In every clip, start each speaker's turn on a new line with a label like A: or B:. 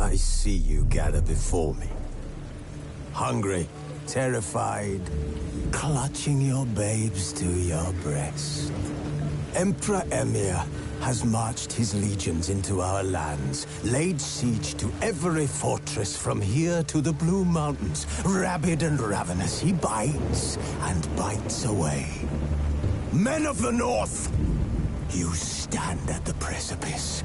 A: I see you gather before me. Hungry, terrified, clutching your babes to your breast. Emperor Emhyr has marched his legions into our lands, laid siege to every fortress from here to the Blue Mountains. Rabid and ravenous, he bites and bites away. Men of the North, you stand at the precipice.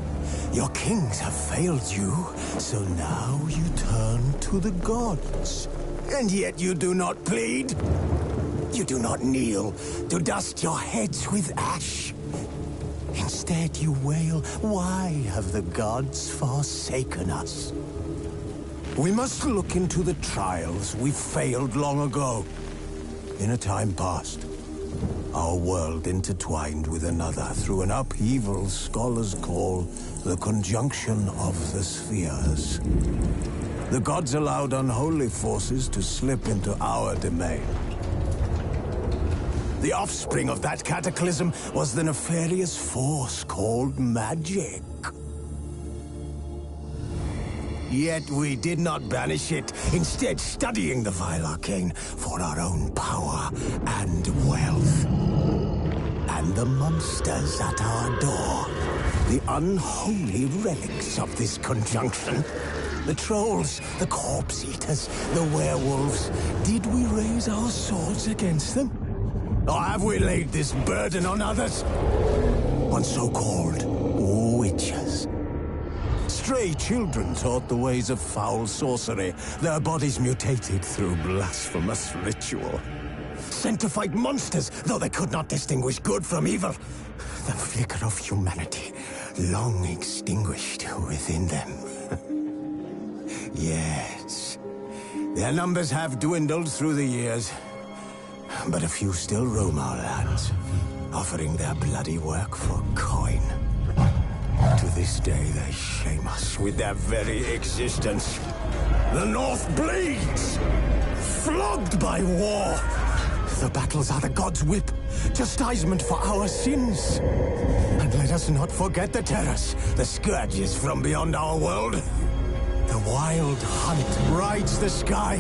A: Your kings have failed you, so now you turn to the gods. And yet you do not plead. You do not kneel to dust your heads with ash. Instead you wail, why have the gods forsaken us? We must look into the trials we failed long ago. In a time past, our world intertwined with another through an upheaval scholars call the conjunction of the spheres. The gods allowed unholy forces to slip into our domain. The offspring of that cataclysm was the nefarious force called magic. Yet we did not banish it, instead studying the vile arcane for our own power and wealth. And the monsters at our door, the unholy relics of this conjunction. The trolls, the corpse-eaters, the werewolves. Did we raise our swords against them? Or have we laid this burden on others? On so-called witches. Stray children taught the ways of foul sorcery, their bodies mutated through blasphemous ritual. Sent to fight monsters, though they could not distinguish good from evil. The flicker of humanity, long extinguished within them. Yes, their numbers have dwindled through the years, but a few still roam our lands, offering their bloody work for coin. To this day, they shame us with their very existence. The North bleeds, flogged by war. The battles are the gods' whip, chastisement for our sins. And let us not forget the terrors, the scourges from beyond our world. The wild hunt rides the sky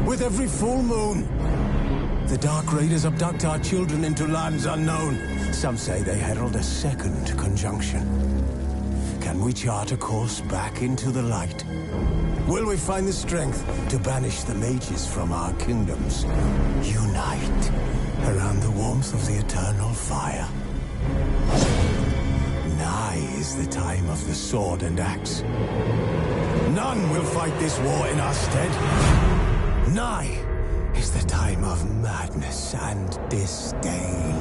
A: with every full moon. The Dark Raiders abduct our children into lands unknown. Some say they herald a second conjunction. Can we chart a course back into the light? Will we find the strength to banish the mages from our kingdoms? Unite around the warmth of the eternal fire. Nigh is the time of the sword and axe. None will fight this war in our stead. Nigh is the time of madness and disdain.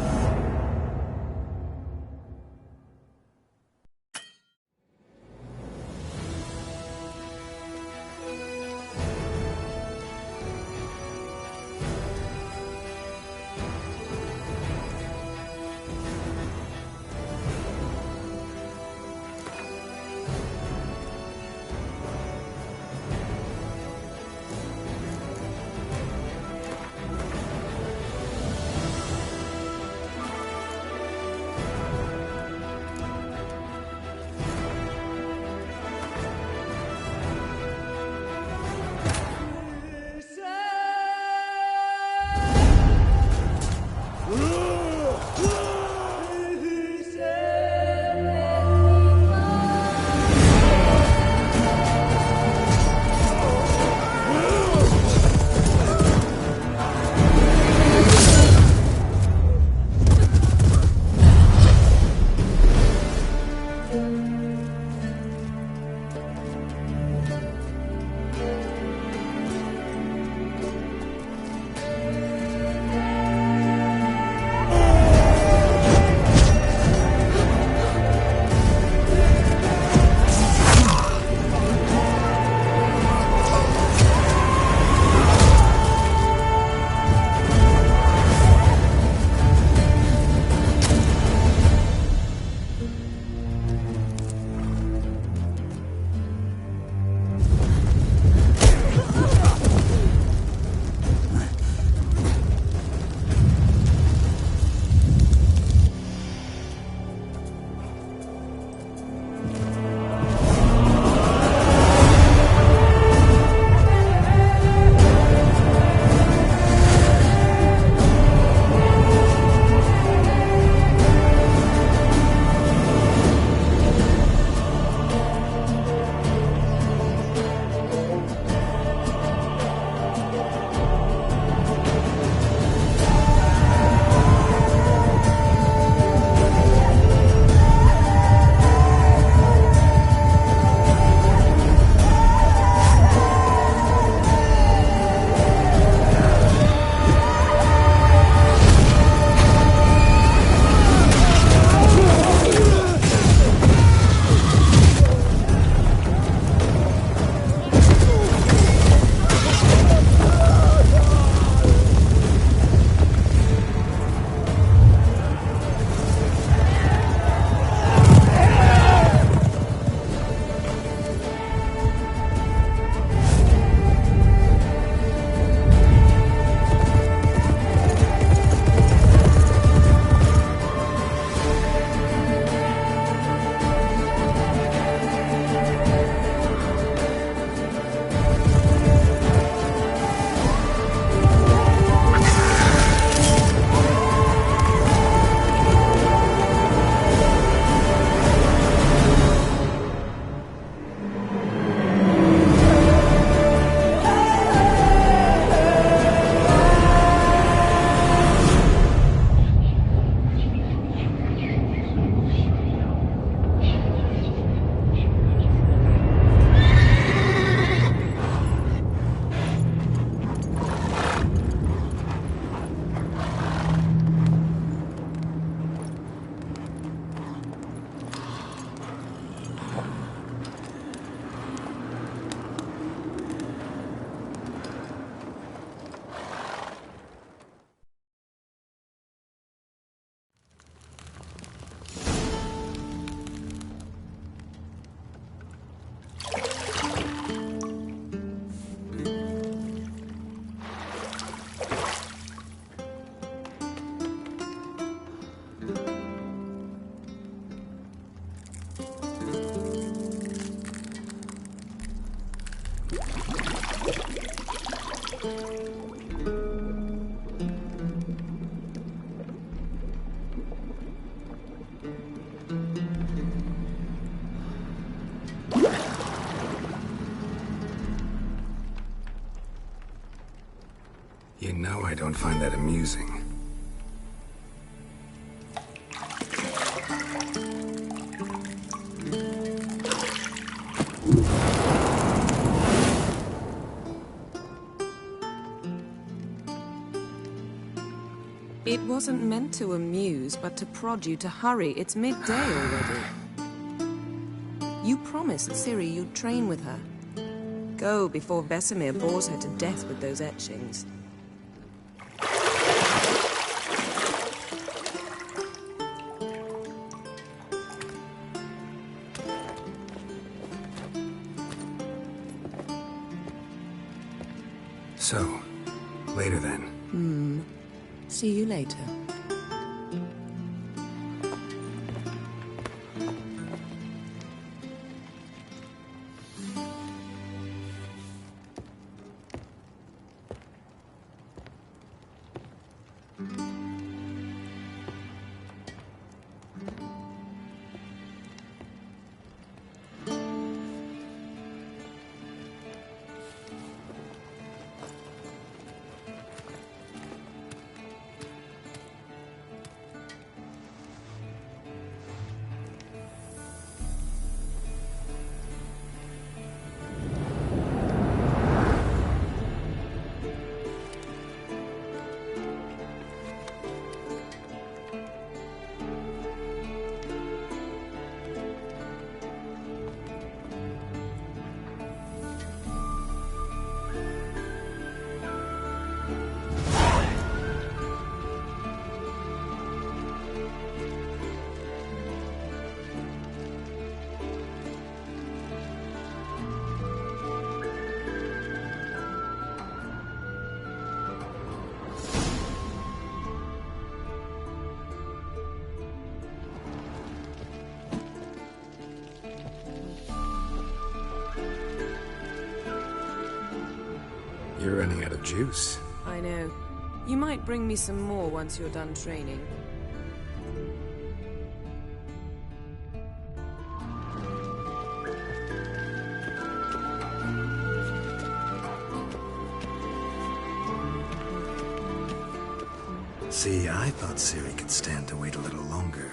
B: You know I don't find that amusing.
C: It wasn't meant to amuse, but to prod you to hurry. It's midday already. You promised Ciri you'd train with her. Go before Vesemir bores her to death with those etchings.
B: So, later then.
C: See you later.
B: You're running out of juice.
C: I know. You might bring me some more once you're done training.
B: See, I thought Ciri could stand to wait a little longer.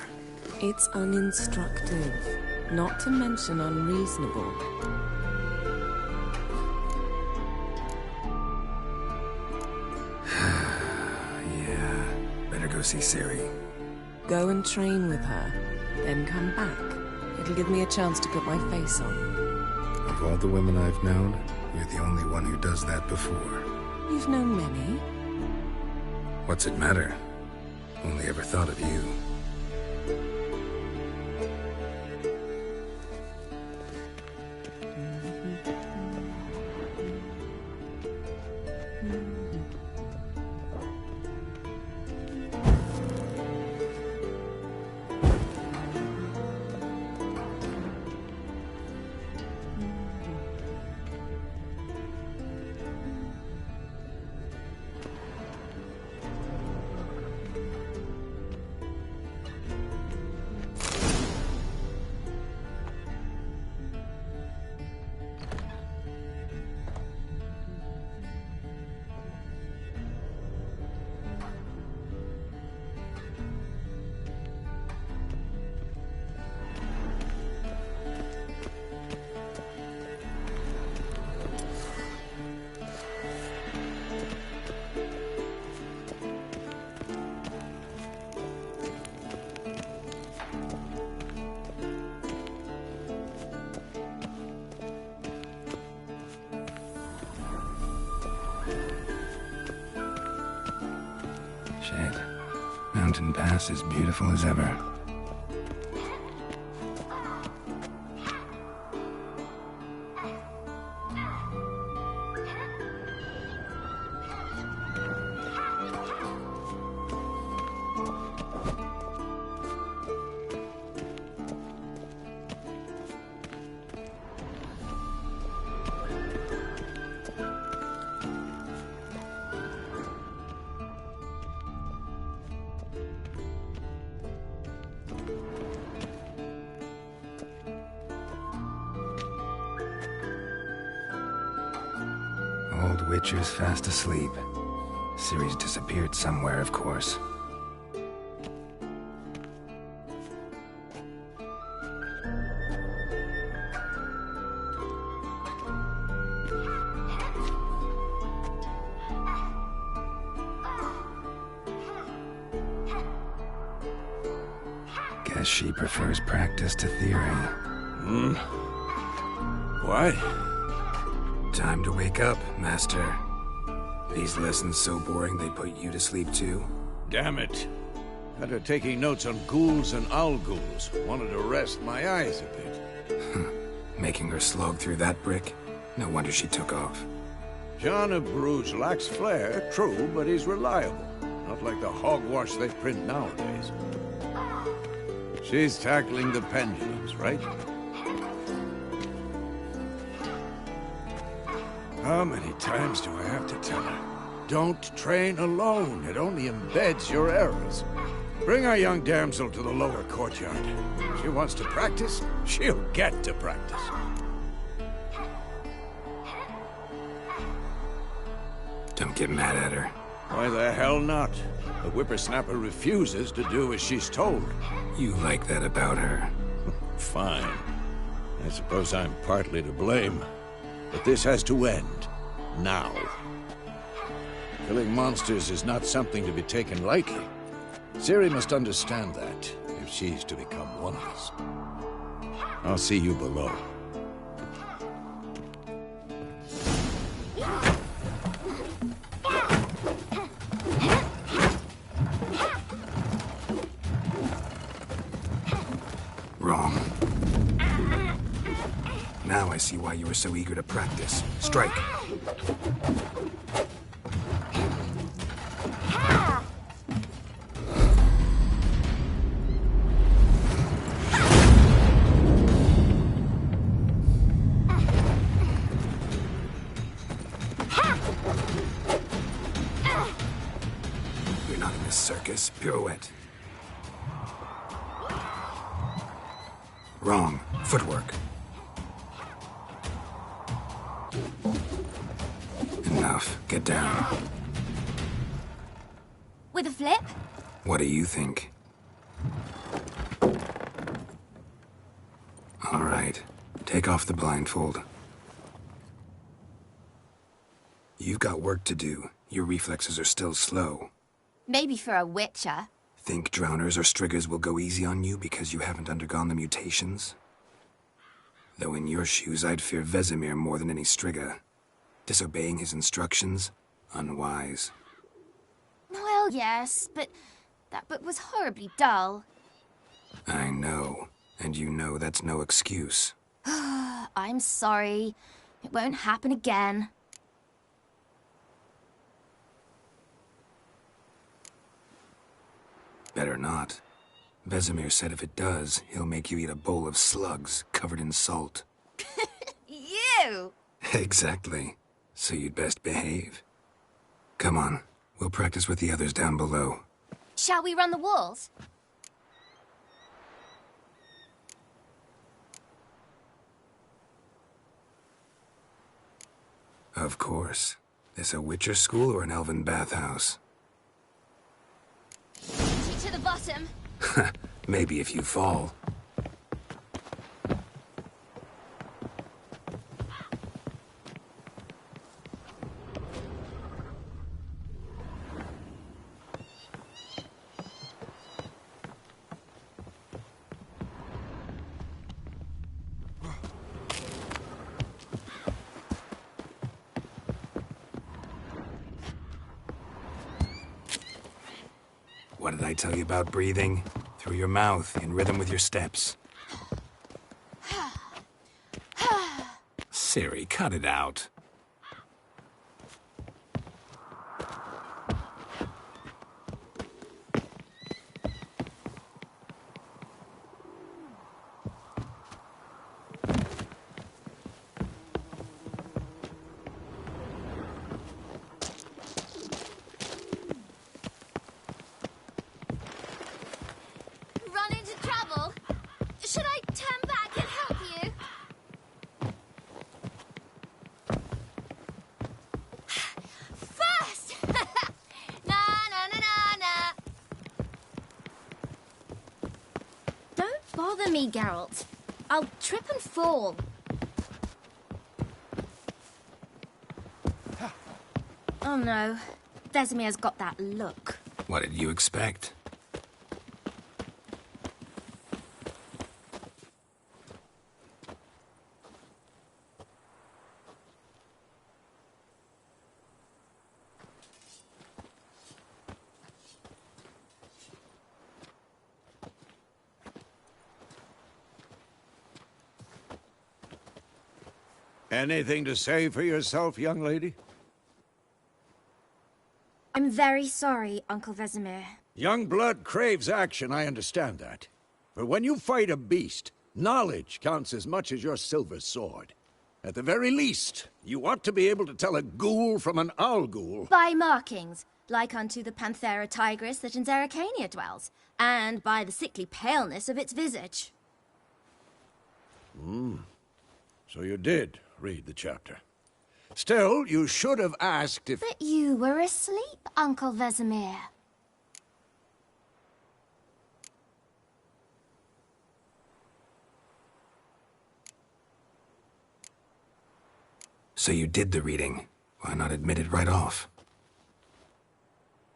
C: It's uninstructive, not to mention unreasonable.
B: Yeah, better go see Ciri.
C: Go and train with her, then come back. It'll give me a chance to put my face on.
B: Of all the women I've known, you're the only one who does that before.
C: You've known many.
B: What's it matter? Only ever thought of you. Shit. Mountain Pass is beautiful as ever. Old Witcher's fast asleep. Ciri's disappeared somewhere, of course. Guess she prefers practice to theory.
D: What?
B: Time to wake up, Master. These lessons so boring they put you to sleep too?
D: Damn it. Had her taking notes on ghouls and owl ghouls. Wanted to rest my eyes a bit.
B: Making her slog through that brick? No wonder she took off.
D: John of Bruges lacks flair, true, but he's reliable. Not like the hogwash they print nowadays. She's tackling the pendulums, right? How many times do I have to tell her? Don't train alone. It only embeds your errors. Bring our young damsel to the lower courtyard. She wants to practice, she'll get to practice.
B: Don't get mad at her.
D: Why the hell not? The whippersnapper refuses to do as she's told.
B: You like that about her.
D: Fine. I suppose I'm partly to blame. But this has to end. Now. Killing monsters is not something to be taken lightly. Ciri must understand that, if she's to become one of us. I'll see you below.
B: Wrong. Now I see why you were so eager to practice. Strike. You're not in this circus. Pirouette. Wrong. Footwork. Enough. Get down.
E: With a flip?
B: What do you think? All right. Take off the blindfold. You've got work to do. Your reflexes are still slow.
E: Maybe for a witcher.
B: Think drowners or striggers will go easy on you because you haven't undergone the mutations? Though in your shoes, I'd fear Vesemir more than any strigger. Disobeying his instructions? Unwise.
E: Well, yes, but that book was horribly dull.
B: I know. And you know that's no excuse.
E: I'm sorry. It won't happen again.
B: Better not. Vesemir said if it does, he'll make you eat a bowl of slugs covered in salt.
E: You!
B: Exactly. So you'd best behave. Come on. We'll practice with the others down below.
E: Shall we run the walls?
B: Of course. This a Witcher school or an elven bathhouse?
E: To the bottom.
B: Maybe if you fall. What did I tell you about breathing? Through your mouth, in rhythm with your steps. Ciri, cut it out.
E: Should I turn back and help you? Cover me, Geralt. I'll trip and fall. Oh no. Vesemir's got that look.
B: What did you expect?
D: Anything to say for yourself, young lady?
E: I'm very sorry, Uncle Vesemir.
D: Young blood craves action, I understand that. But when you fight a beast, knowledge counts as much as your silver sword. At the very least, you ought to be able to tell a ghoul from an owl ghoul.
E: By markings, like unto the Panthera tigris that in Zerrikania dwells, and by the sickly paleness of its visage.
D: So you did read the chapter. Still, you should have asked if...
E: But you were asleep, Uncle Vesemir.
B: So you did the reading. Why not admit it right off?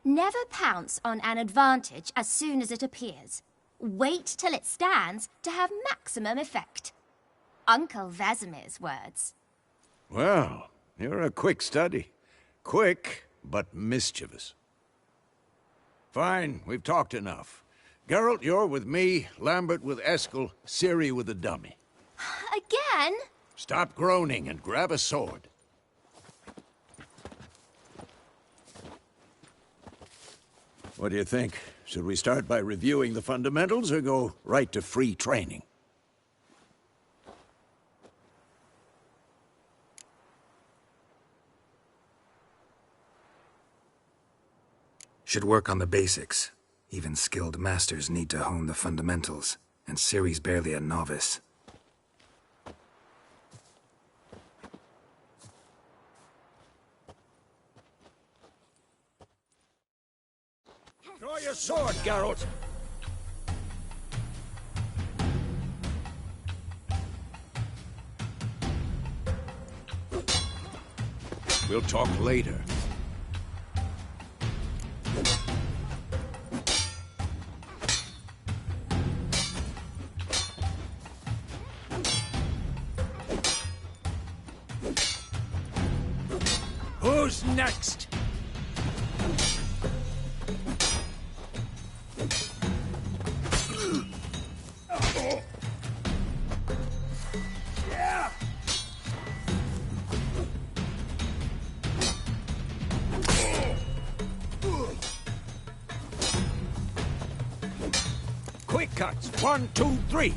E: Never pounce on an advantage as soon as it appears. Wait till it stands to have maximum effect. Uncle Vesemir's words.
D: Well, you're a quick study. Quick, but mischievous. Fine, we've talked enough. Geralt, you're with me, Lambert with Eskel, Ciri with the dummy.
E: Again?
D: Stop groaning and grab a sword. What do you think? Should we start by reviewing the fundamentals or go right to free training?
B: Should work on the basics. Even skilled masters need to hone the fundamentals, and Ciri's barely a novice.
D: Draw your sword, Geralt! We'll talk later. Who's next? Quick cuts. 1, 2, 3.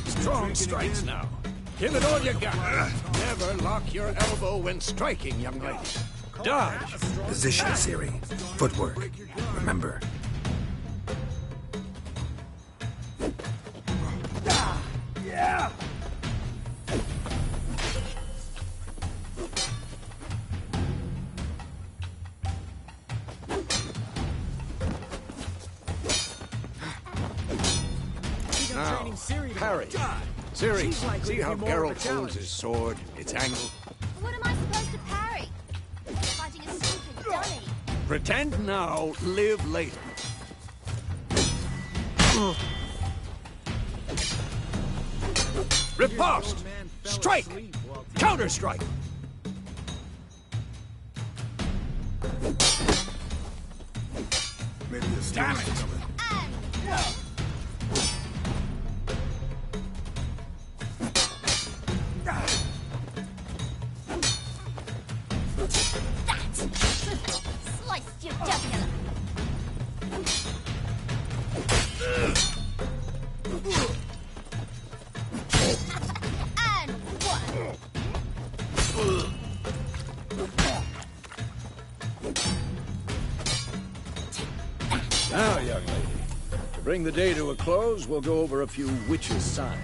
D: Strong strikes now. Give it all you got. Never lock your elbow when striking, young lady. Dodge.
B: Position, Ciri. Footwork. Remember.
D: Yeah. Now, parry. Ciri, see how Geralt holds his sword, its angle?
E: What am I supposed to parry? Fighting a stupid dummy.
D: Pretend now, live later. Riposte! Strike! Counter-strike! Damn it!
E: Sliced your jugular. And one.
D: Now, young lady, to bring the day to a close, we'll go over a few witches' signs.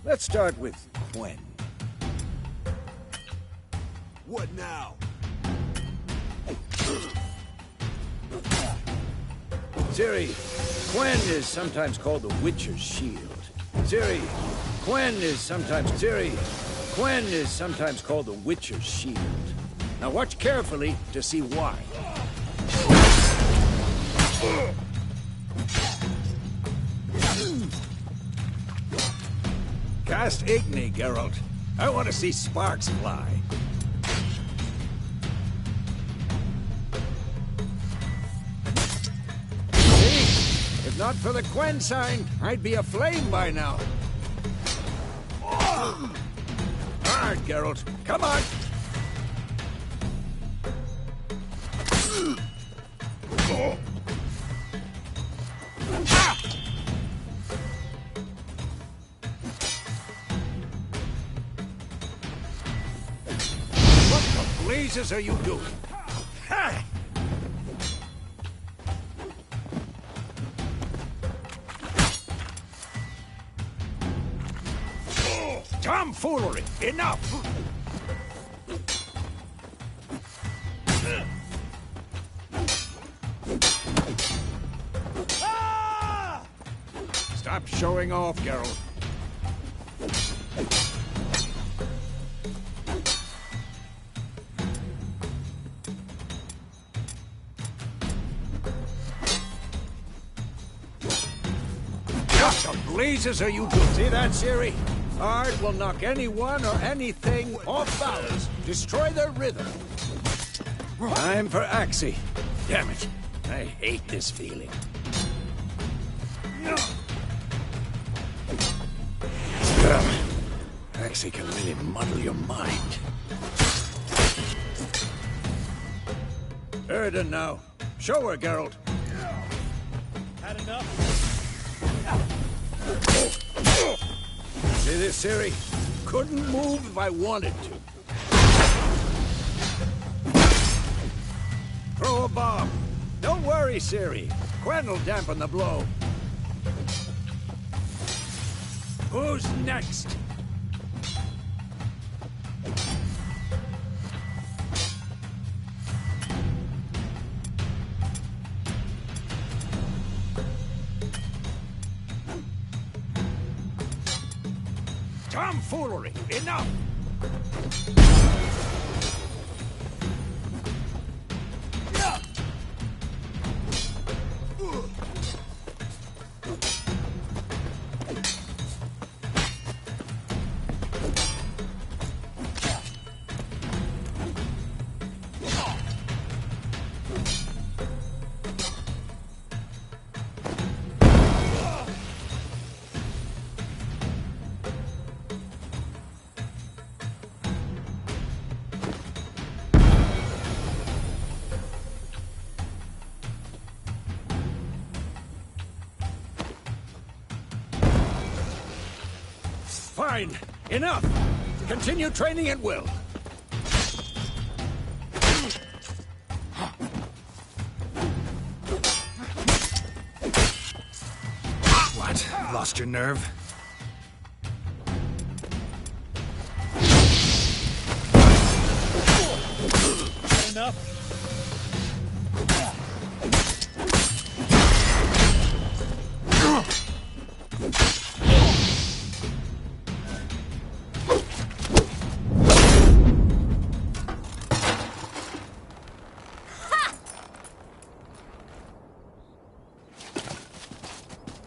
D: Let's start with Gwen.
A: What now?
D: Ciri, Quen is sometimes called the Witcher's Shield. Ciri, Quen is sometimes... Ciri, Quen is sometimes called the Witcher's Shield. Now watch carefully to see why. Cast Igni, Geralt. I want to see sparks fly. See? If not for the Quen sign, I'd be aflame by now. Hard, Geralt. Come on! What the blazes are you doing? Ha! Tomfoolery! Enough! Stop showing off, Geralt. What the blazes are you doing? See that, Ciri? Art will knock anyone or anything off balance. Destroy their rhythm. Time for Axii. Damn it. I hate this feeling. Axii can really muddle your mind. Erden now. Show her, Geralt.
F: Had enough?
D: See this, Ciri? Couldn't move if I wanted to. Throw a bomb. Don't worry, Ciri. Quen will dampen the blow. Who's next? Tomfoolery! Enough! Fine. Enough. Continue training at will.
B: What? Lost your nerve?
F: Enough?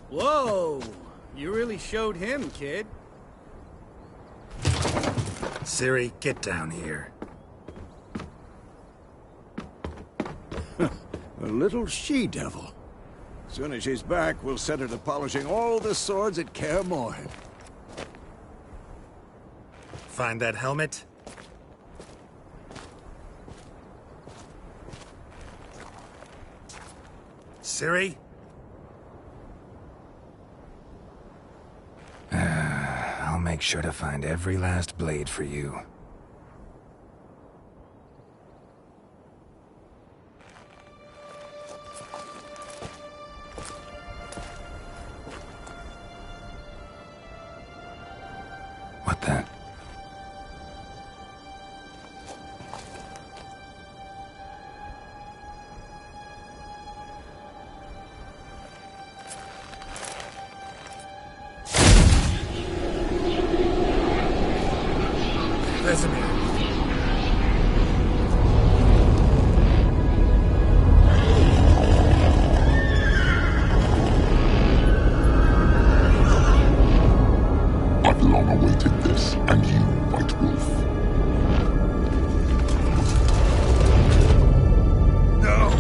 F: Whoa! You really showed him, kid.
B: Ciri, get down here.
D: A little she-devil. Soon as she's back, we'll set her to polishing all the swords at Kaer Morhen.
B: Find that helmet? Ciri? I'll make sure to find every last blade for you. What the? Vesemir.
G: I've long awaited this, and you, White Wolf.
D: No!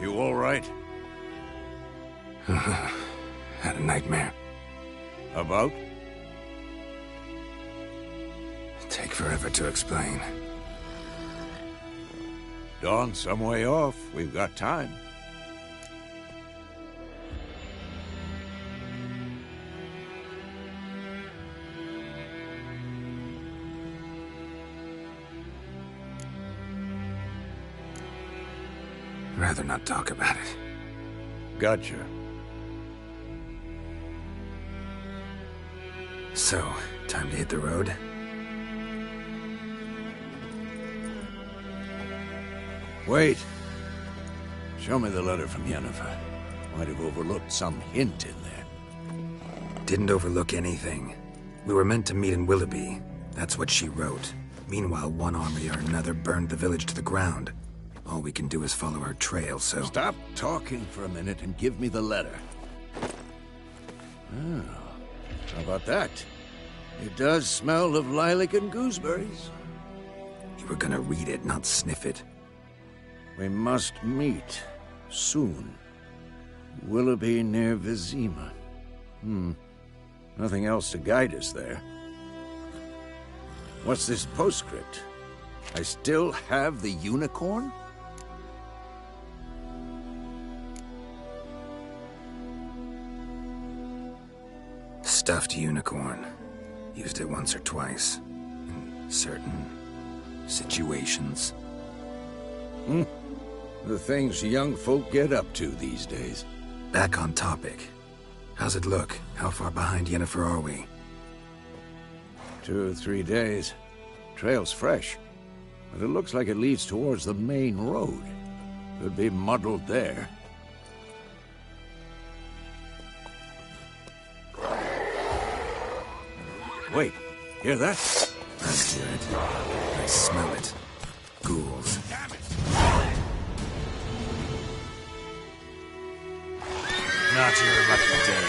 D: You all right?
B: Had a nightmare.
D: About?
B: Take forever to explain.
D: Dawn's some way off. We've got time.
B: Rather not talk about it.
D: Gotcha.
B: So, time to hit the road?
D: Wait. Show me the letter from Yennefer. Might have overlooked some hint in there.
B: Didn't overlook anything. We were meant to meet in Willoughby. That's what she wrote. Meanwhile, one army or another burned the village to the ground. All we can do is follow her trail, so...
D: Stop talking for a minute and give me the letter. Oh, how about that? It does smell of lilac and gooseberries.
B: You were gonna read it, not sniff it.
D: We must meet. Soon. Willoughby near Vizima. Nothing else to guide us there. What's this postscript? I still have the unicorn?
B: Stuffed unicorn. Used it once or twice. In certain situations.
D: The things young folk get up to these days.
B: Back on topic. How's it look? How far behind Yennefer are we?
D: 2 or 3 days. Trail's fresh. But it looks like it leads towards the main road. Could be muddled there. Wait, hear that?
B: I hear it. I smell it. Ghouls.
D: Damn it!
F: Not your lucky day.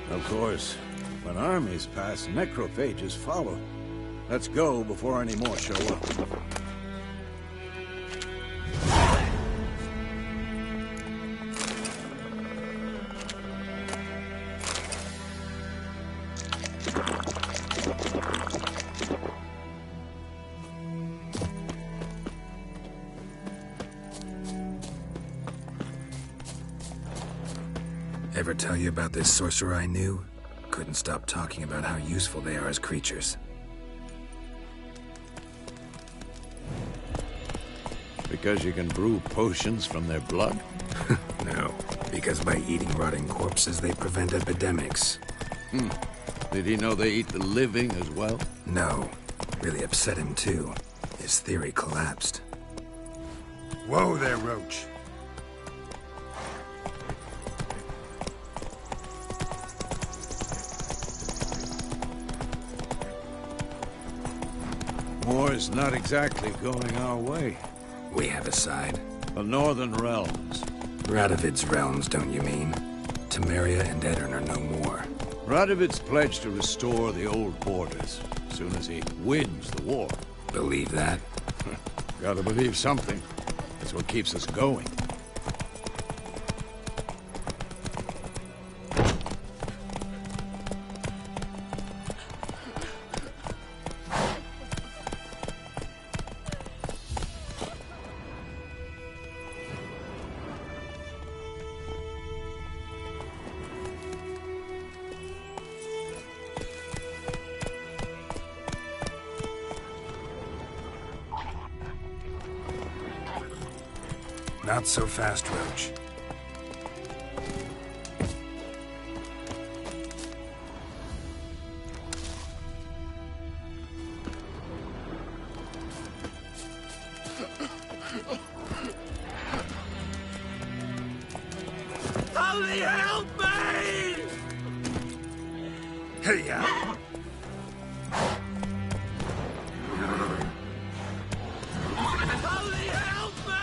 D: Of course, when armies pass, necrophages follow. Let's go before any more show up.
B: Ever tell you about this sorcerer I knew? Couldn't stop talking about how useful they are as creatures.
D: Because you can brew potions from their blood?
B: No, because by eating rotting corpses, they prevent epidemics.
D: Did he know they eat the living as well?
B: No, really upset him too. His theory collapsed.
H: Whoa there, Roach.
D: War's not exactly going our way.
B: We have a side.
D: The Northern Realms.
B: Radovid's realms, don't you mean? Temeria and Edirn are no more.
D: Radovid's pledged to restore the old borders as soon as he wins the war.
B: Believe that?
D: Gotta believe something. That's what keeps us going.
B: Not so fast, Roach.
A: Somebody help me!
B: Hey-ya!
A: Somebody help me!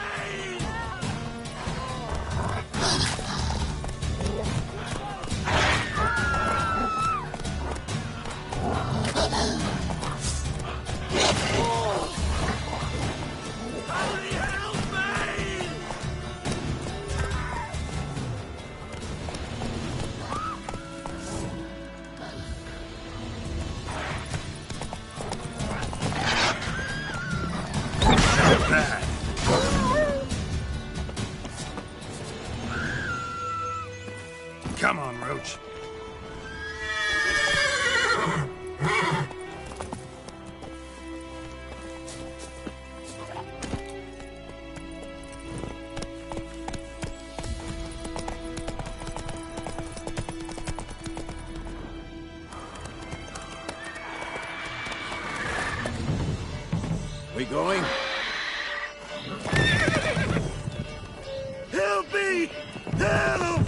A: Somebody help me!
B: Come on, Roach.
D: We going?
A: Help me! Help!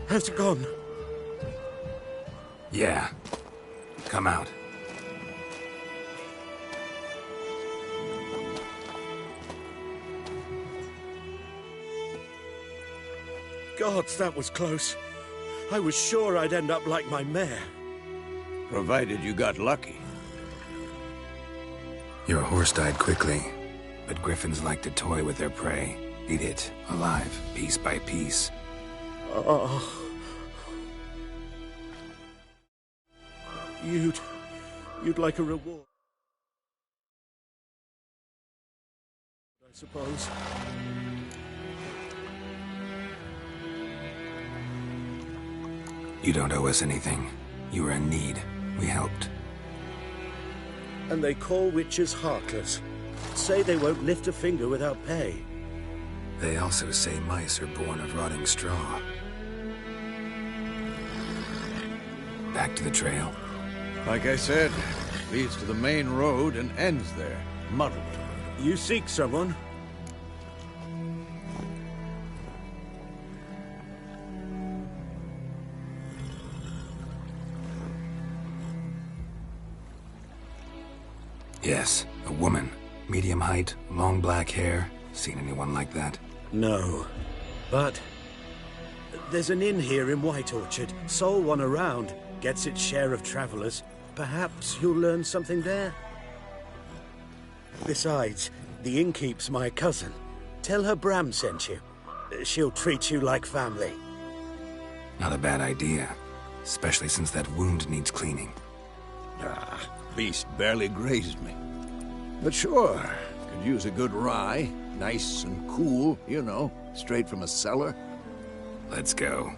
A: Has it gone?
B: Yeah. Come out.
A: Gods, that was close. I was sure I'd end up like my mare.
D: Provided you got lucky.
B: Your horse died quickly, but griffins like to toy with their prey. Eat it, alive, piece by piece.
A: Oh. You'd like a reward, I suppose.
B: You don't owe us anything. You were in need. We helped.
A: And they call witches heartless. Say they won't lift a finger without pay.
B: They also say mice are born of rotting straw. Back to the trail.
D: Like I said, leads to the main road and ends there, muddled.
A: You seek someone?
B: Yes, a woman. Medium height, long black hair. Seen anyone like that?
A: No. But there's an inn here in White Orchard. Sole one around. Gets its share of travelers. Perhaps you'll learn something there. Besides, the innkeep's my cousin. Tell her Bram sent you. She'll treat you like family.
B: Not a bad idea. especially since that wound needs cleaning.
D: Ah, beast barely grazed me. But sure, could use a good rye. Nice and cool, you know, straight from a cellar.
B: Let's go.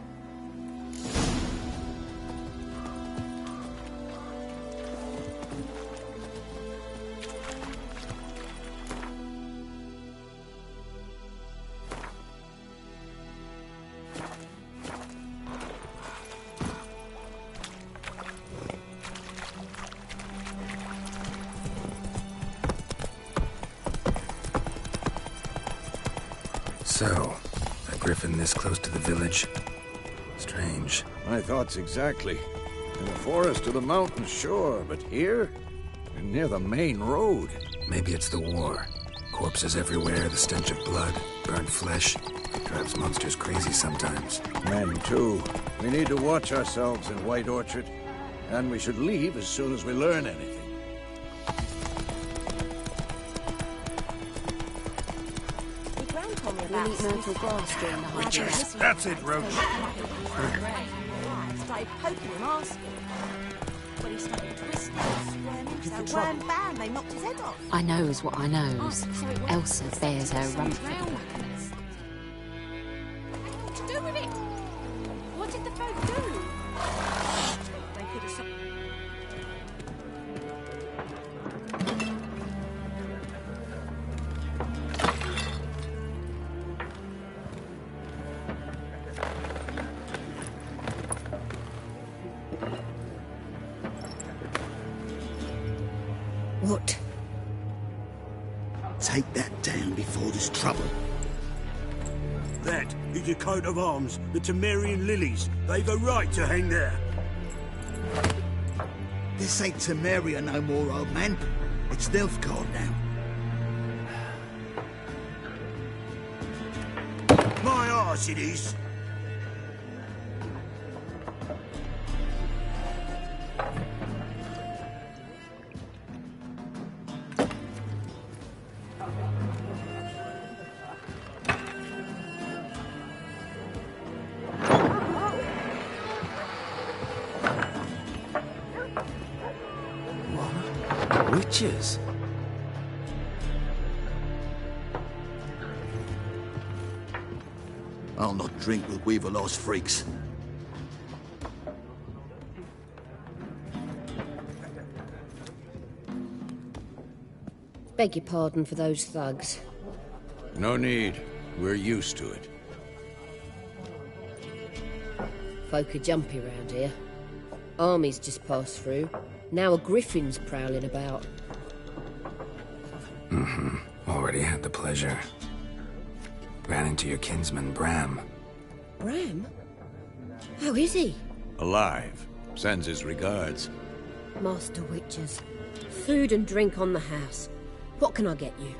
B: So, a griffin this close to the village? Strange.
D: My thoughts exactly. In the forest or the mountains, sure, but here? Near the main road.
B: Maybe it's the war. Corpses everywhere, the stench of blood, burnt flesh. Drives monsters crazy sometimes.
D: Men, too. We need to watch ourselves in White Orchard. And we should leave as soon as we learn anything.
I: We'll eat myrtle grass during the holidays.
H: That's it, Roach.
I: Started poking him, asking. But he started twisting and squirming, so one bam, they knocked his head off.
J: I knows what I knows. Elsa bears her rump for the
E: What to do with it? What did the folk do?
I: They could have...
K: What? Take that down before there's trouble.
L: That is a coat of arms, the Temerian lilies. They've a right to hang there.
K: This ain't Temeria no more, old man. It's Nilfgaard now.
L: My arse it is.
A: Witches?
K: I'll not drink with Weaverlost freaks.
J: Beg your pardon for those thugs.
D: No need. We're used to it.
J: Folk are jumpy round here. Armies just passed through. Now a griffin's prowling about.
B: Already had the pleasure. Ran into your kinsman, Bram.
J: Bram? How is he?
D: Alive. Sends his regards.
J: Master Witches. Food and drink on the house. What can I get you?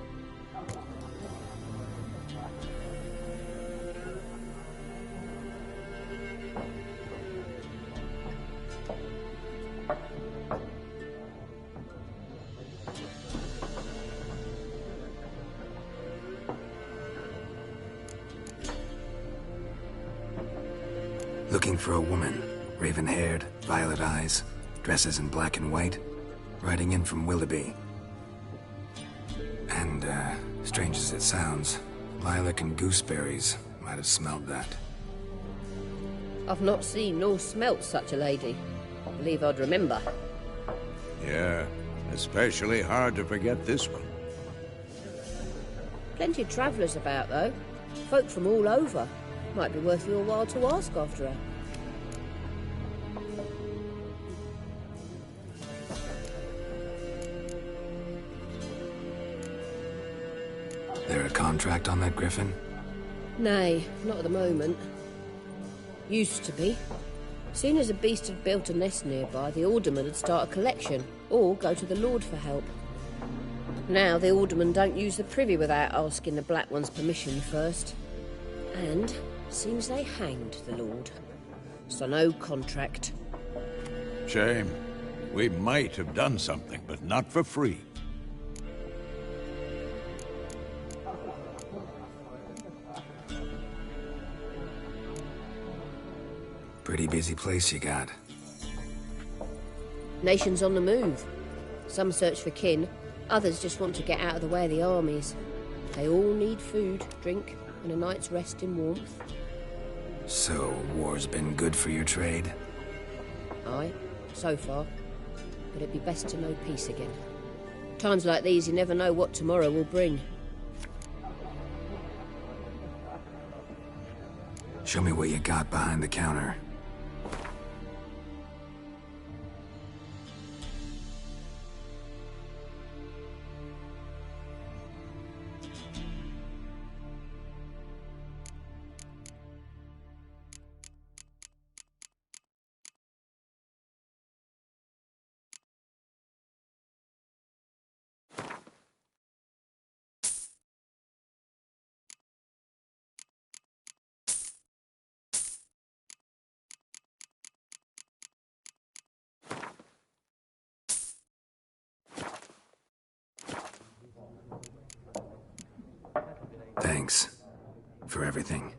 B: Looking for a woman. Raven-haired, violet eyes, dresses in black and white. Riding in from Willoughby. And, strange as it sounds, lilac and gooseberries might have smelled that.
J: I've not seen nor smelt such a lady. I believe I'd remember.
D: Yeah, especially hard to forget this one.
J: Plenty of travellers about, though. Folk from all over. Might be worth your while to ask after her.
B: There a contract on that griffin?
J: Nay, not at the moment. Used to be. Soon as a beast had built a nest nearby, the alderman would start a collection, or go to the Lord for help. Now the aldermen don't use the privy without asking the Black One's permission first. And seems they hanged the Lord. So no contract.
D: Shame. We might have done something, but not for free.
B: Pretty busy place you got.
J: Nations on the move. Some search for kin, others just want to get out of the way of the armies. They all need food, drink, and a night's rest in warmth.
B: So, war's been good for your trade?
J: Aye, so far. But it'd be best to know peace again. Times like these, you never know what tomorrow will bring.
B: Show me what you got behind the counter. Thanks for everything.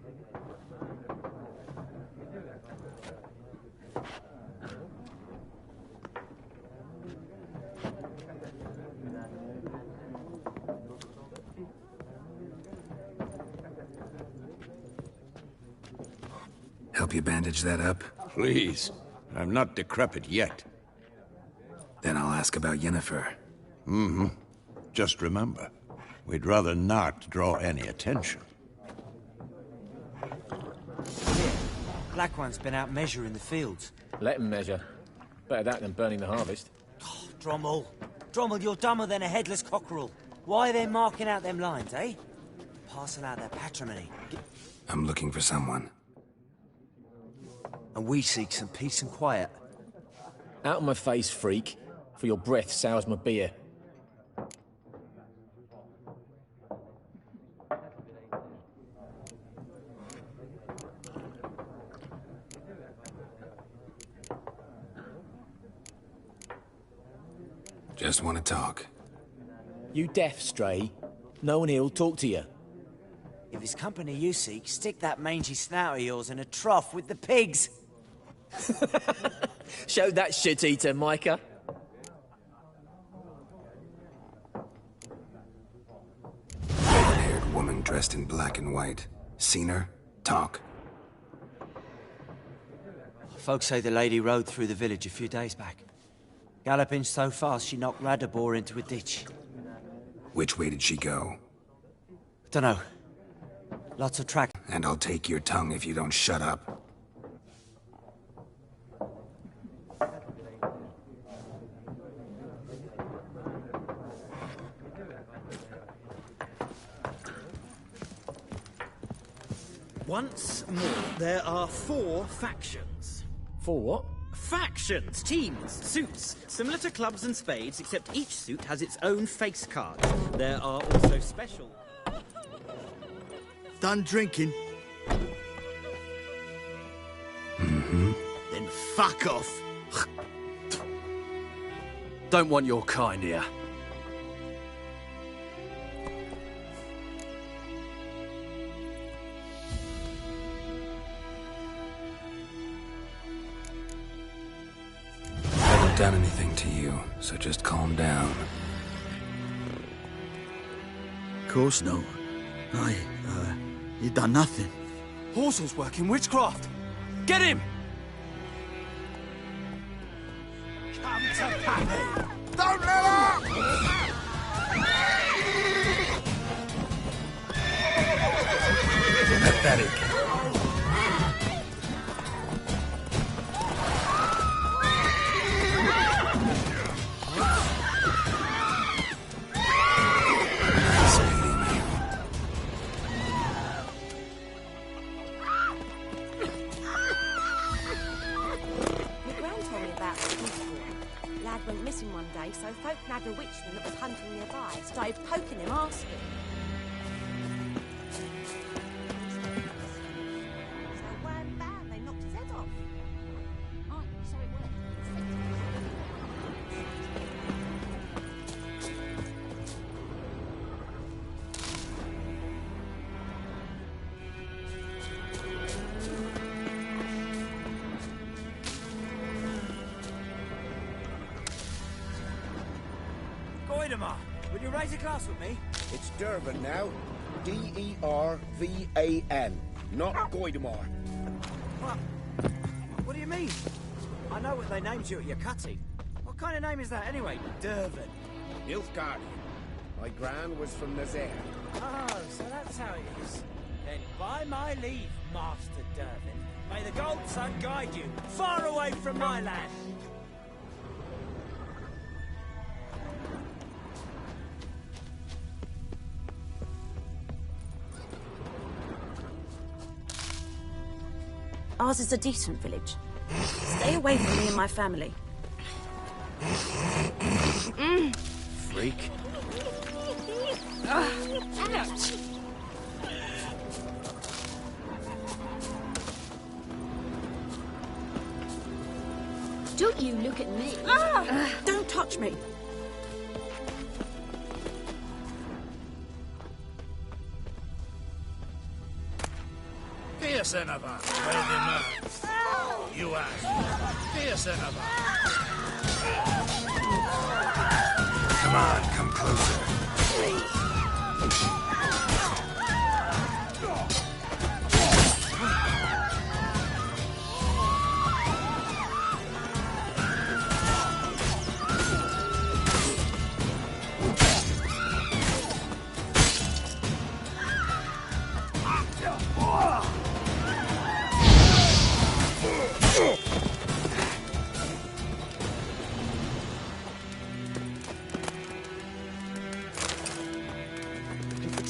B: Help you bandage that up?
D: Please. I'm not decrepit yet.
B: Then I'll ask about Yennefer.
D: Mm-hmm. Just remember, we'd rather not draw any attention.
M: Black One's been out measuring the fields.
N: Let him measure. Better that than burning the harvest.
M: Oh, Drommel. Drommel, you're dumber than a headless cockerel. Why are they marking out them lines, eh? Passing out their patrimony.
B: I'm looking for someone.
M: And we seek some peace and quiet.
N: Out of my face, freak. For your breath sours my beer.
B: Just want to talk.
N: You deaf, Stray? No one here'll talk to you.
M: If it's company you seek, stick that mangy snout of yours in a trough with the pigs.
N: Show that shit-eater, Micah.
B: Red-haired woman dressed in black and white. Seen her? Talk.
M: Folks say the lady rode through the village a few days back. Galloping so fast she knocked Radabor into a ditch.
B: Which way did she go?
M: Dunno. Lots of track.
B: And I'll take your tongue if you don't shut up.
F: Once more, there are 4 factions.
N: 4 what?
F: Factions, teams, suits, similar to clubs and spades, except each suit has its own face card. There are also special...
K: Done drinking?
B: Mm-hmm.
K: Then fuck off.
O: Don't want your kind here.
B: Done anything to you, so just calm down.
K: Of course no. You done nothing.
O: Horsel's working witchcraft. Get him!
K: Come to Pappy! Don't let up!
B: Pathetic.
I: So folk nabbed a witchman that was hunting nearby, started poking him, asking. So wham bam, they knocked his head off.
E: Oh, so it worked.
M: Goidemar, will you raise a glass with me?
P: It's Dervan now. D-E-R-V-A-N. Not Goidemar.
M: What do you mean? I know what they named you at your cutting. What kind of name is that anyway? Dervan.
P: Nilfgaardian. My gran was from Nazaire.
M: Oh, so that's how it is. Then by my leave, Master Dervan, may the Gold Sun guide you far away from my land.
I: Ours is a decent village. Stay away from me and my family.
M: Freak.
I: Ouch!
J: Don't you look at me.
I: Don't touch me.
D: Fierce Enava, where the nerves? You ask. Fierce Enava.
B: Come on, come closer.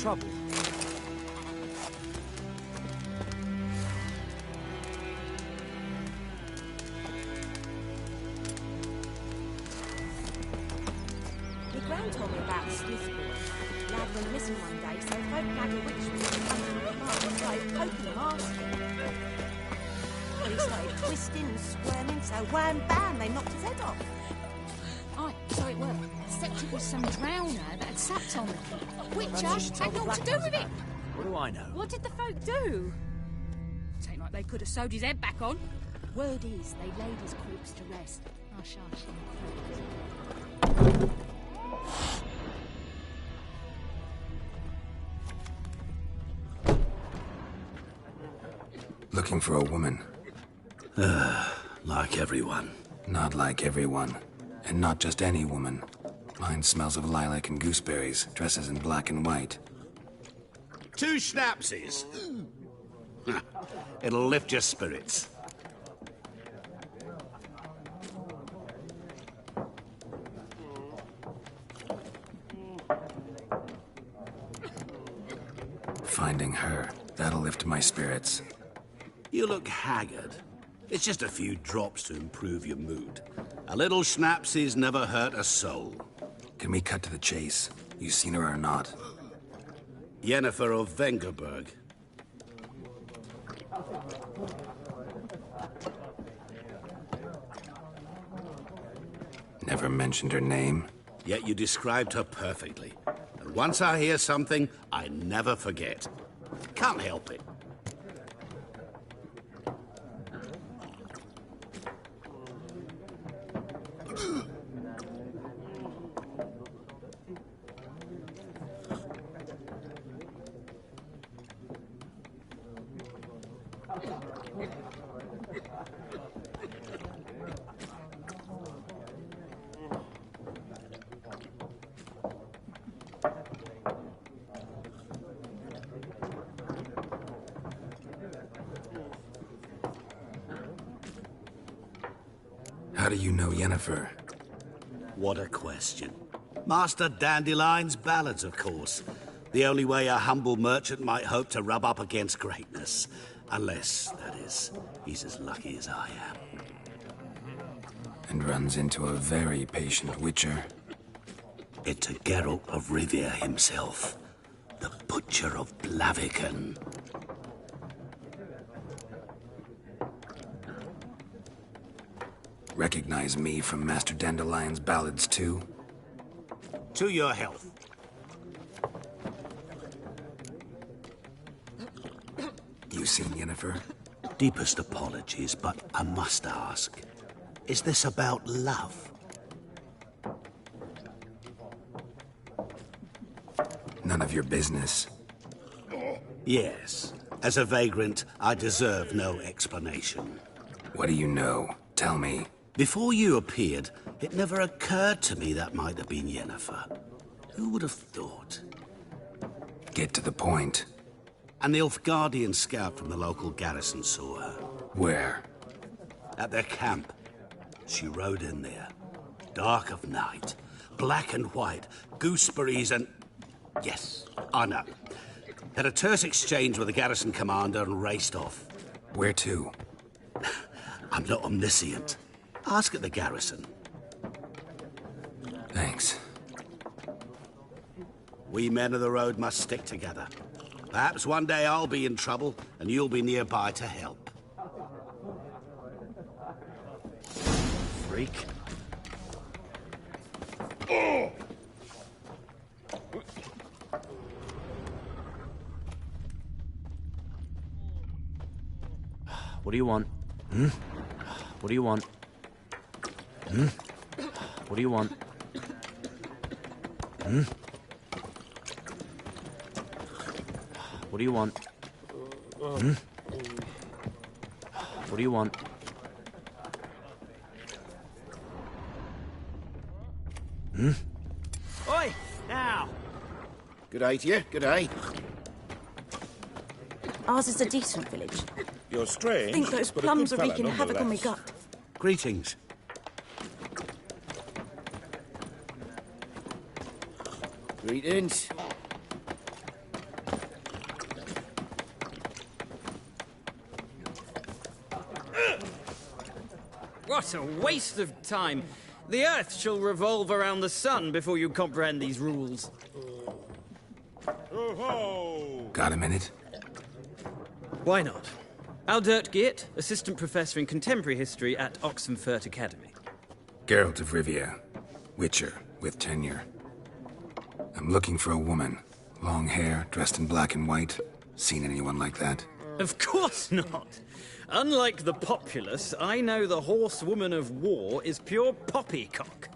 M: Trouble.
I: Your gran told me about a sleuth boy. Lad went missing one day, so folk flag a witch was coming to the mark and started poking him asking. Well, he started twisting and squirming, so wham bam, they knocked his head off.
Q: Aye, so it were. Except it was some drowner that had sat on him. Which had naught to do with it.
M: What do I know?
Q: What did the folk do? Tain't like they could have sewed his head back on. Word is, they laid his corpse to rest. Hush, hush.
B: Looking for a woman.
R: Like everyone.
B: Not like everyone. And not just any woman. Mine smells of lilac and gooseberries, dresses in black and white.
H: 2 schnapsies. It'll lift your spirits.
B: Finding her, that'll lift my spirits.
H: You look haggard. It's just a few drops to improve your mood. A little schnapsies never hurt a soul.
B: Can we cut to the chase? You seen her or not?
H: Yennefer of Vengerberg.
B: Never mentioned her name?
H: Yet you described her perfectly. And once I hear something, I never forget. Can't help it.
B: How do you know Yennefer?
H: What a question. Master Dandelion's ballads, of course. The only way a humble merchant might hope to rub up against greatness. Unless, that is, he's as lucky as I am.
B: And runs into a very patient witcher.
H: It's a Geralt of Rivia himself. The Butcher of Blaviken.
B: Recognize me from Master Dandelion's ballads, too?
H: To your health.
B: You seen Yennefer?
H: Deepest apologies, but I must ask. Is this about love?
B: None of your business.
H: Yes. As a vagrant, I deserve no explanation.
B: What do you know? Tell me.
H: Before you appeared, it never occurred to me that might have been Yennefer. Who would have thought?
B: Get to the point.
H: An Nilfgaardian scout from the local garrison saw her.
B: Where?
H: At their camp. She rode in there. Dark of night. Black and white. Gooseberries and... Yes, I know. Had a terse exchange with the garrison commander and raced off.
B: Where to?
H: I'm not omniscient. Ask at the garrison.
B: Thanks.
H: We men of the road must stick together. Perhaps one day I'll be in trouble and you'll be nearby to help.
O: Freak. What do you want? Hmm? What do you want? Hmm? What do you want? Hmm? What do you want? Hmm? What do you want? Hmm?
M: Oi! Now!
P: Good day to you, good day.
I: Ours is a decent village.
P: You're strange.
I: I think those
P: but a
I: plums
P: good
I: are
P: fella
I: wreaking havoc on my
P: nonetheless.
I: gut.
H: Greetings.
O: Greetings.
F: What a waste of time. The Earth shall revolve around the sun before you comprehend these rules.
B: Got a minute?
F: Why not? Aldert Geert, Assistant Professor in Contemporary History at Oxenfurt Academy.
B: Geralt of Rivia. Witcher, with tenure. I'm looking for a woman. Long hair, dressed in black and white. Seen anyone like that?
F: Of course not. Unlike the populace, I know the horsewoman of war is pure poppycock.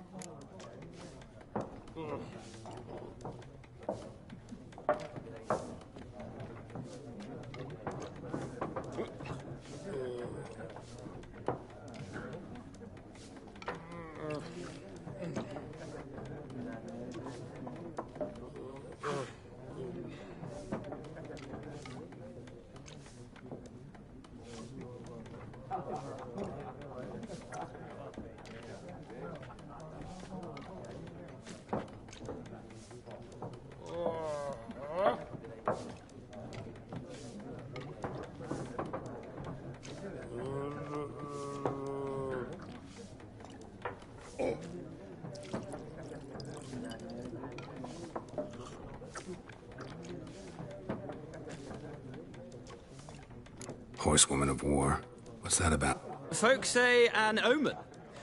B: Horsewoman of war. What's that about?
F: Folk say an omen.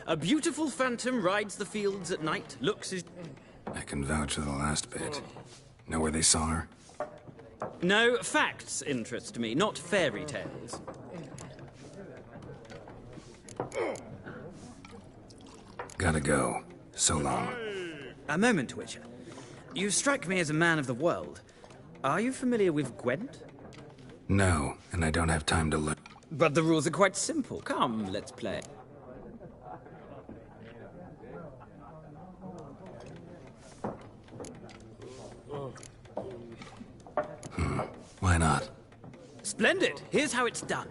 F: A beautiful phantom rides the fields at night, looks as...
B: I can vouch for the last bit. Know where they saw her?
F: No, facts interest me, not fairy tales.
B: Gotta go. So long.
F: A moment, Witcher. You strike me as a man of the world. Are you familiar with Gwent?
B: No, and I don't have time to learn.
F: But the rules are quite simple. Come, let's play.
B: Why not?
F: Splendid! Here's how it's done.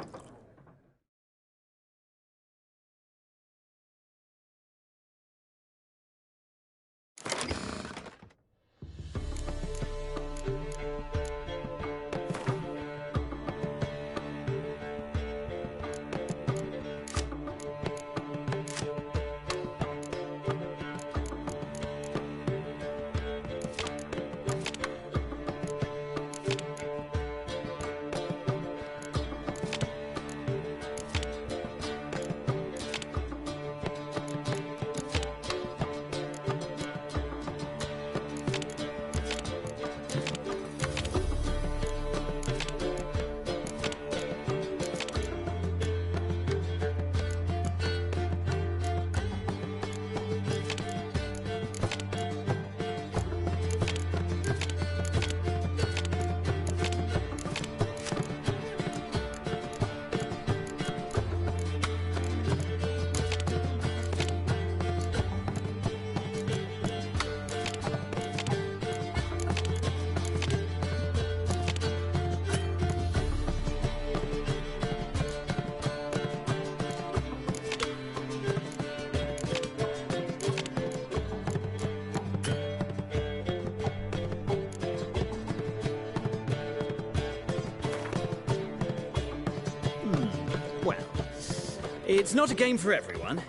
F: It's not a game for everyone.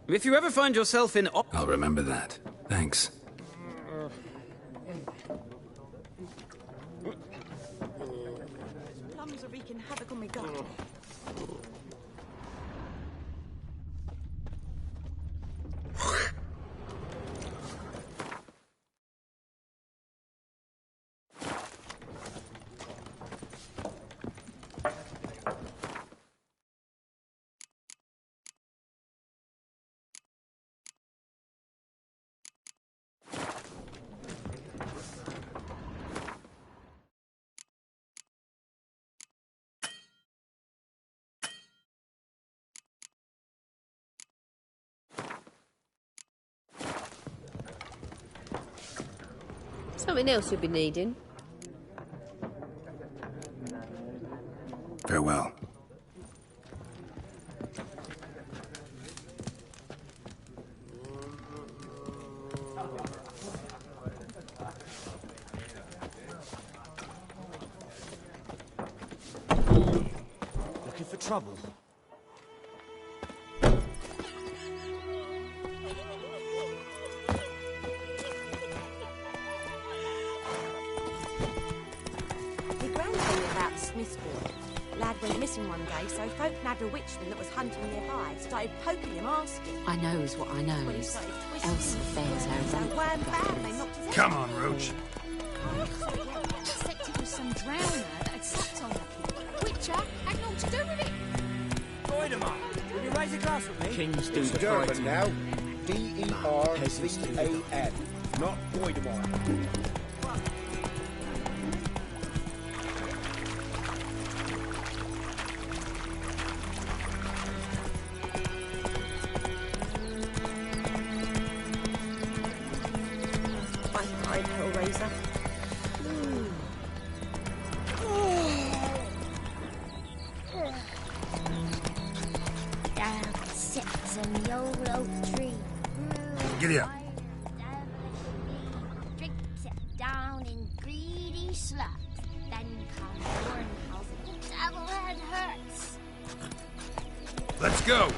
F: If you ever find yourself in...
B: I'll remember that. Thanks.
I: Plums are wreaking havoc on my gut.
J: Something else you'll be needing.
B: Farewell.
M: Looking for trouble?
I: Smith's boy. Lad went missing one day, so folk nabbed a witchman that was hunting nearby. Started poking him, asking.
C: I knows what I knows.
I: When he started twisting
C: Elsa bears her
I: and wham bam, they knocked his head.
D: Come on, Roach.
Q: Except it was some drowner that had slept on the kid. Witcher had naught to do with it.
M: Voidemar, will you raise a glass with me?
N: Kings do
P: It's
N: the
P: Durban
N: fighting.
P: now. D-E-R-V-A-N. Not Voidemar.
I: Hellraiser.
E: Down sits in the old oak tree.
D: Giddy up.
E: Drinks it down in greedy slugs. Then comes Hornhausen. Devil head hurts.
D: Let's go.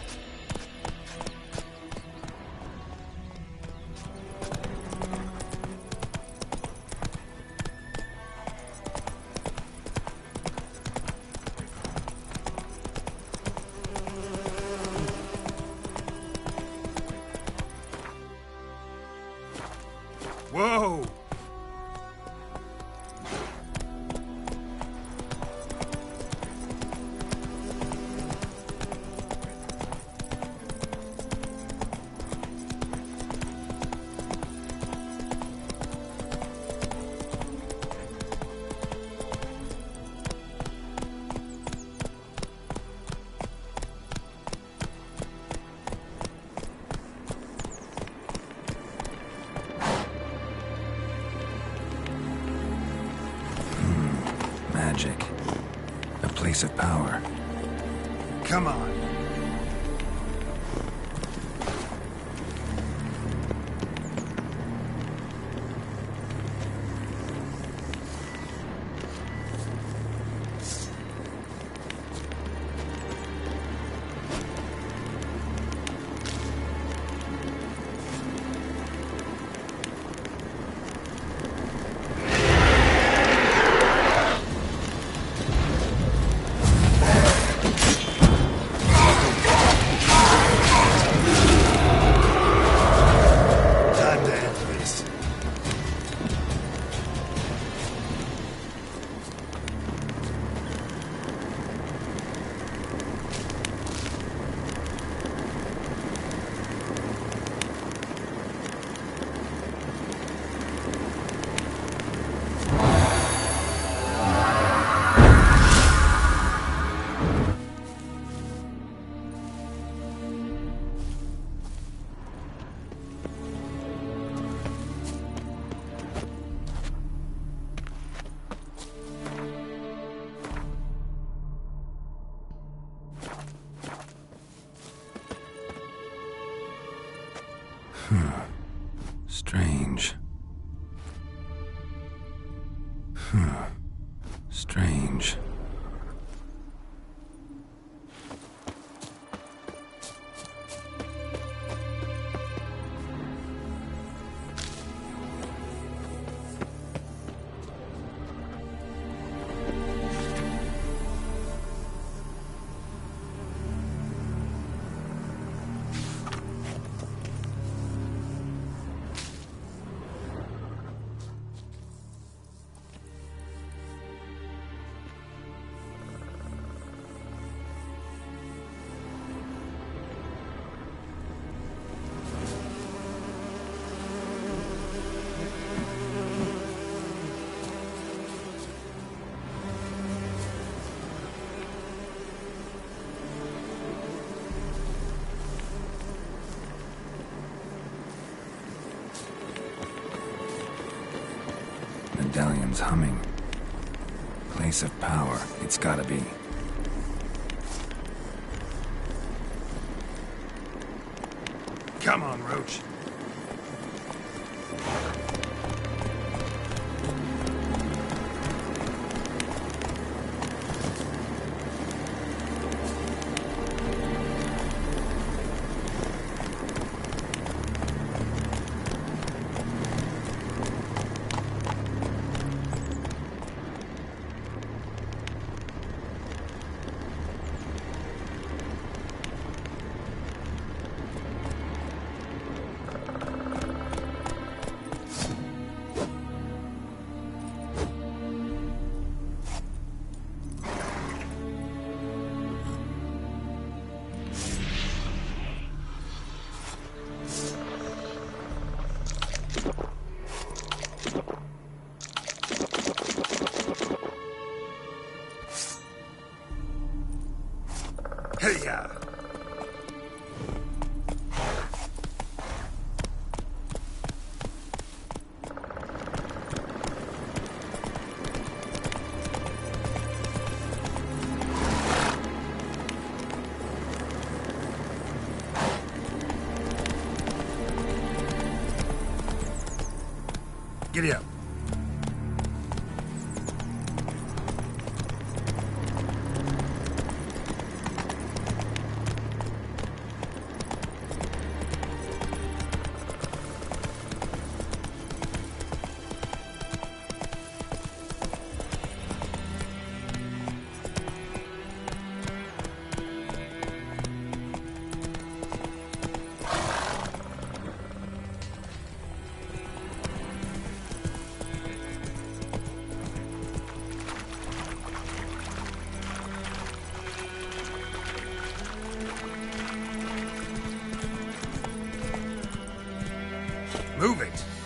D: Whoa!
B: Magic. A place of power.
D: Come on.
B: Strange. Strange. medallion's humming. Place of power, it's gotta be.
D: Come on, Roach. Hey-ya! Giddy up. Move it!